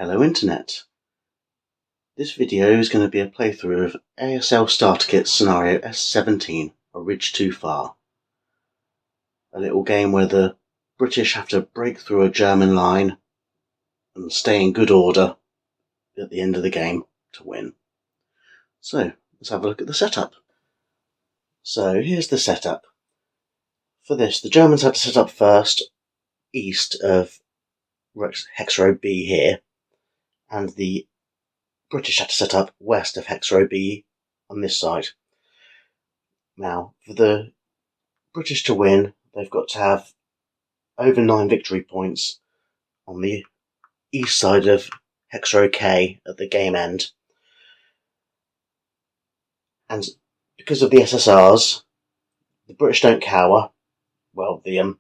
Hello Internet. This video is going to be a playthrough of ASL Starter Kit Scenario S17, A Ridge Too Far. A little game where the British have to break through a German line and stay in good order at the end of the game to win. So, let's have a look at the setup. So, here's the setup. For this, the Germans had to set up first east of Hex Row B here, and the British had to set up west of Hex Row B on this side. Now, for the British to win, they've got to have over 9 victory points on the east side of Hex Row K at the game end. And because of the SSRs, the British don't cower. Well, the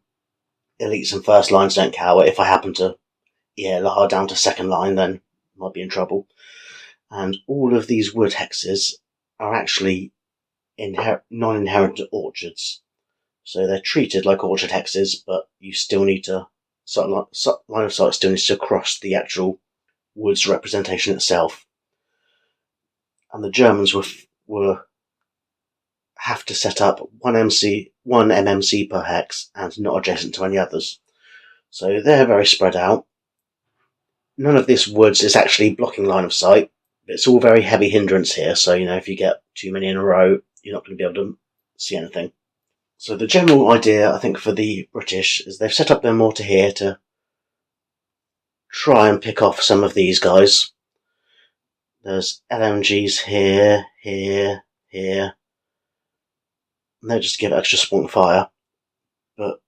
elites and first lines don't cower. If I happen to ELR down to second line, then I might be in trouble. And all of these wood hexes are actually non-inherent orchards. So they're treated like orchard hexes, but you still need to, line of sight still needs to cross the actual woods representation itself. And the Germans have to set up one MMC per hex and not adjacent to any others. So they're very spread out. None of this woods is actually blocking line of sight. It's all very heavy hindrance here, so if you get too many in a row, you're not going to be able to see anything. So the general idea, I think, for the British is they've set up their mortar here to try and pick off some of these guys. There's LMGs here, here, here. And they'll just give it extra spawn fire. But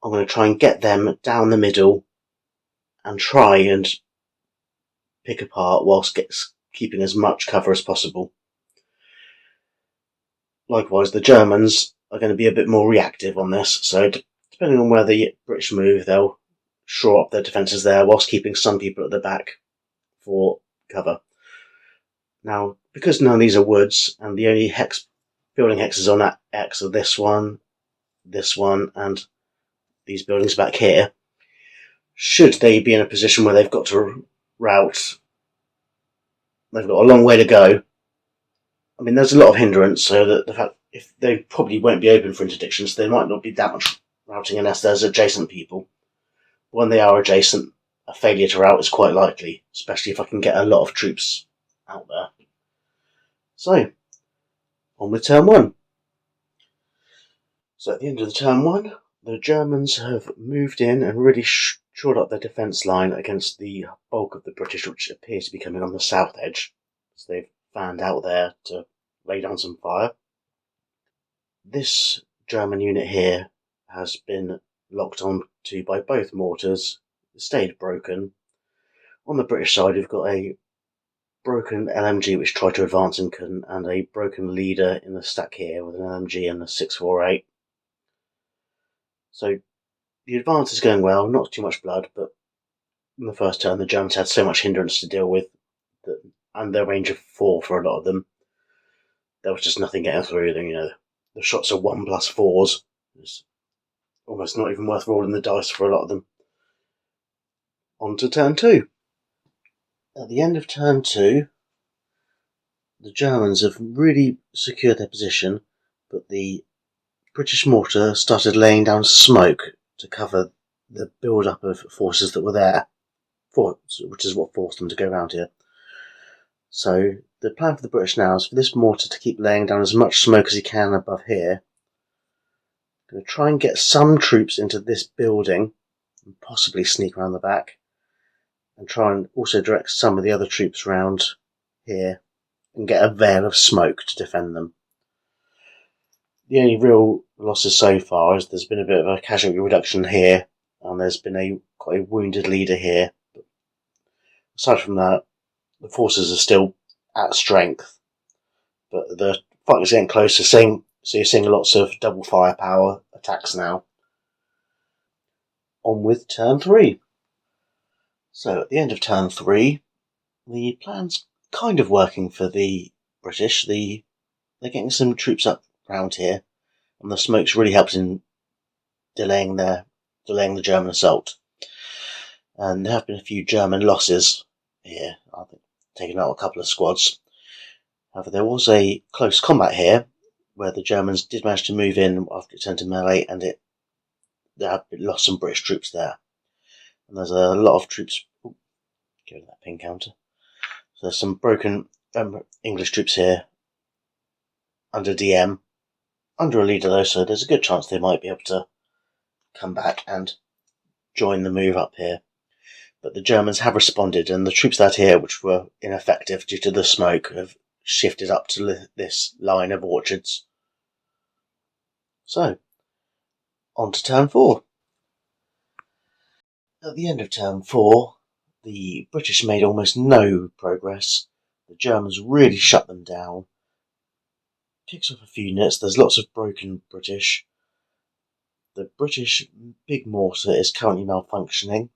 I'm going to try and get them down the middle and try and pick apart whilst keeping as much cover as possible. Likewise, the Germans are going to be a bit more reactive on this, so depending on where the British move, they'll shore up their defences there whilst keeping some people at the back for cover. Now, because none of these are woods, and the only building hexes on that X are this one, and these buildings back here, should they be in a position where they've got to route, they've got a long way to go. I mean, there's a lot of hindrance, so that the fact if they probably won't be open for interdictions, they might not be that much routing unless there's adjacent people. When they are adjacent, a failure to route is quite likely, especially if I can get a lot of troops out there. So, on with turn 1. So at the end of the turn 1, the Germans have moved in and really shored up their defence line against the bulk of the British, which appears to be coming on the south edge. So they've fanned out there to lay down some fire. This German unit here has been locked on to by both mortars, stayed broken. On the British side, we've got a broken LMG which tried to advance and couldn't, and a broken leader in the stack here with an LMG and a 648. So the advance is going well, not too much blood, but in the first turn the Germans had so much hindrance to deal with, and their range of 4 for a lot of them. There was just nothing getting through them, the shots are 1+4s. It's almost not even worth rolling the dice for a lot of them. On to turn 2. At the end of turn 2, the Germans have really secured their position, but the British mortar started laying down smoke to cover the build-up of forces that were there, which is what forced them to go around here. So the plan for the British now is for this mortar to keep laying down as much smoke as he can above here. I'm going to try and get some troops into this building and possibly sneak around the back, and try and also direct some of the other troops around here and get a veil of smoke to defend them. The only real losses so far is there's been a bit of a casualty reduction here, and there's been quite a wounded leader here. But aside from that, the forces are still at strength, but the fight is getting closer, so you're seeing lots of double firepower attacks now. On with turn 3. So at the end of turn 3, the plan's kind of working for the British. They're getting some troops up round here, and the smoke's really helped in delaying the German assault. And there have been a few German losses here. I think taken out a couple of squads. However, there was a close combat here where the Germans did manage to move in after it turned to melee, and they have lost some British troops there. And there's a lot of troops. Go to that pin counter. So there's some broken English troops here under DM, under a leader though, so there's a good chance they might be able to come back and join the move up here. But the Germans have responded, and the troops that here, which were ineffective due to the smoke, have shifted up to this line of orchards. So, on to turn 4. At the end of turn 4, the British made almost no progress. The Germans really shut them down. Picks up a few units. There's lots of broken British. The British big mortar is currently malfunctioning,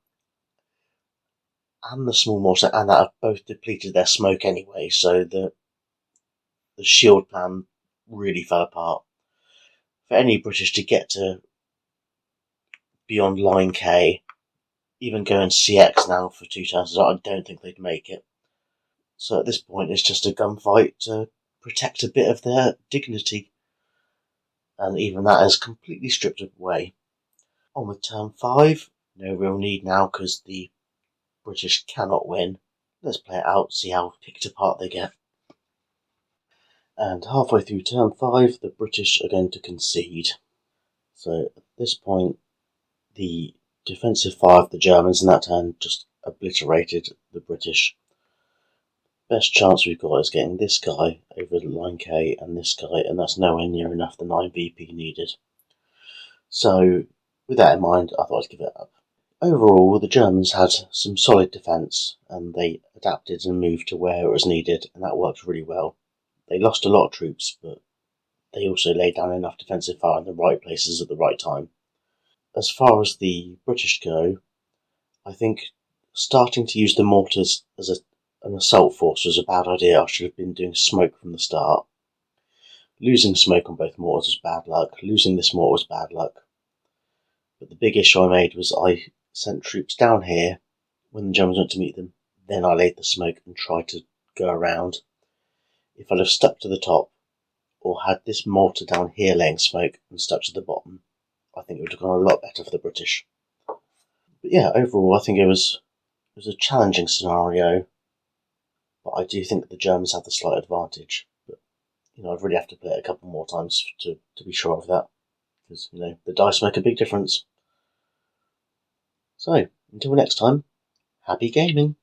and the small mortar and that have both depleted their smoke anyway, so the shield plan really fell apart. For any British to get to beyond line K, even going CX now for 2 turns, I don't think they'd make it. So at this point it's just a gunfight to protect a bit of their dignity, and even that is completely stripped away. On with turn 5, no real need now because the British cannot win. Let's play it out, see how picked apart they get. And halfway through turn 5, the British are going to concede. So at this point, the defensive fire of the Germans in that turn just obliterated the British. Best chance we've got is getting this guy over line K and this guy, and that's nowhere near enough the 9 VP needed. So with that in mind, I thought I'd give it up. Overall, the Germans had some solid defence, and they adapted and moved to where it was needed, and that worked really well. They lost a lot of troops, but they also laid down enough defensive fire in the right places at the right time. As far as the British go, I think starting to use the mortars as an assault force was a bad idea. I should have been doing smoke from the start. Losing smoke on both mortars was bad luck. Losing this mortar was bad luck. But the big issue I made was I sent troops down here when the Germans went to meet them. Then I laid the smoke and tried to go around. If I'd have stuck to the top, or had this mortar down here laying smoke and stuck to the bottom, I think it would have gone a lot better for the British. But yeah, overall I think it was a challenging scenario, but I do think the Germans had the slight advantage. But I'd really have to play it a couple more times to be sure of that, because the dice make a big difference. So until next time, happy gaming.